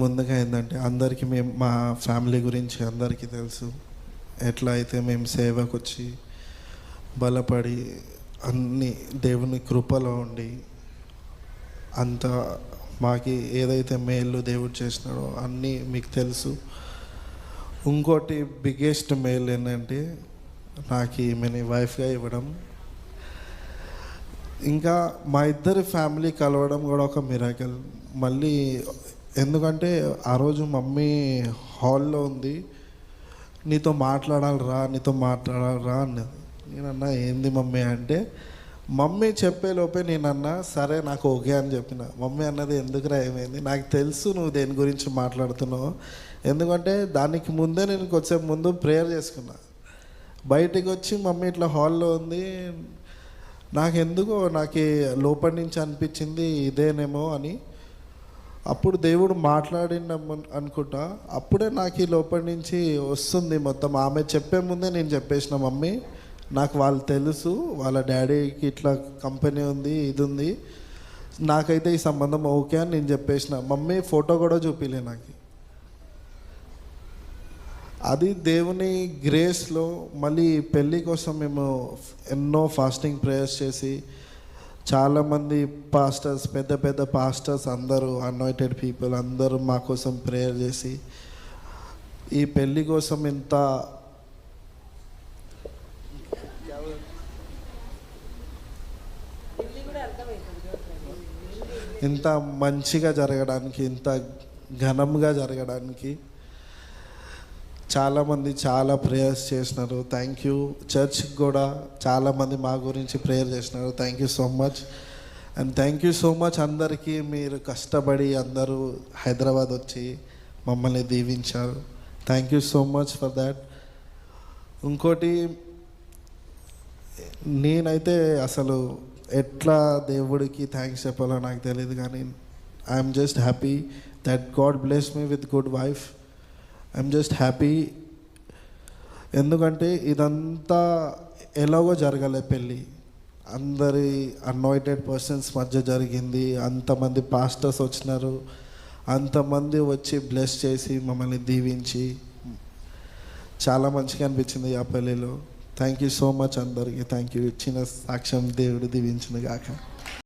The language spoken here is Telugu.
ముందుగా ఏంటంటే అందరికీ మా ఫ్యామిలీ గురించి అందరికీ తెలుసు. ఎట్లా అయితే మేము సేవకు వచ్చి బలపడి అన్ని దేవుని కృపలో ఉండి అంత మాకి ఏదైతే మేలు దేవుడు చేసినాడో అన్నీ మీకు తెలుసు. ఇంకోటి బిగ్గెస్ట్ మేల్ ఏంటంటే నాకు ఈమెని వైఫ్గా ఇవ్వడం, ఇంకా మా ఇద్దరి ఫ్యామిలీ కలవడం కూడా ఒక మిరాకిల్. మళ్ళీ ఎందుకంటే ఆ రోజు మమ్మీ హాల్లో ఉంది, నీతో మాట్లాడాలిరా అన్నది. నేనన్నా ఏంది మమ్మీ అంటే, మమ్మీ చెప్పేలోపే నేనన్నా సరే నాకు ఓకే అని చెప్పిన. మమ్మీ అన్నది ఎందుకురా ఏమైంది, నాకు తెలుసు నువ్వు దేని గురించి మాట్లాడుతున్నావు, ఎందుకంటే దానికి ముందే నేను కొంచెం ముందు ప్రేయర్ చేసుకున్నా. బయటికి వచ్చి మమ్మీ ఇట్లా హాల్లో ఉంది, నాకు లోపలి నుంచి అనిపించింది ఇదేనేమో అని. అప్పుడు దేవుడు మాట్లాడిన అనుకుంటా, అప్పుడే నాకు లోపలి నుంచి వస్తుంది మొత్తం. ఆమె చెప్పే ముందే నేను చెప్పేసిన, మమ్మీ నాకు వాళ్ళు తెలుసు, వాళ్ళ డాడీకి ఇట్లా కంపెనీ ఉంది, ఇది ఉంది, నాకైతే ఈ సంబంధం ఓకే అని నేను చెప్పేసిన. మమ్మీ ఫోటో కూడా చూపిలే నాకు. అది దేవుని గ్రేస్లో. మళ్ళీ పెళ్ళి కోసం మేము ఎన్నో ఫాస్టింగ్ ప్రేయర్స్ చేసి, చాలామంది పాస్టర్స్, పెద్ద పెద్ద పాస్టర్స్ అందరూ, అనాయింటెడ్ పీపుల్ అందరూ మా కోసం ప్రేయర్ చేసి ఈ పెళ్ళి కోసం ఇంత మంచిగా జరగడానికి, ఇంత ఘనంగా జరగడానికి చాలామంది చాలా ప్రేయర్స్ చేసినారు. Thank you. చర్చ్కి కూడా చాలామంది మా గురించి ప్రేయర్ చేసినారు. Thank you so much. And thank you so much అందరికీ. మీరు కష్టపడి అందరూ హైదరాబాద్ వచ్చి మమ్మల్ని దీవించారు. Thank you so much for that. ఇంకోటి, నేనైతే అసలు ఎట్లా దేవుడికి థ్యాంక్స్ చెప్పాలో నాకు తెలియదు, కానీ I'm just happy that God bless me with good wife. I'm just happy. ఎందుకంటే ఇదంతా ఎలాగో జరగలే, పెళ్ళి అందరి అనాయింటెడ్ పర్సన్స్ మధ్య జరిగింది. అంతమంది పాస్టర్స్ వచ్చినారు, అంతమంది వచ్చి బ్లెస్ చేసి మమ్మల్ని దీవించి చాలా మంచిగా అనిపించింది ఆ పెళ్ళిలో. థ్యాంక్ యూ సో మచ్ అందరికీ. Thank you. ఇచ్చిన సాక్ష్యం దేవుడు దీవించిన గాక.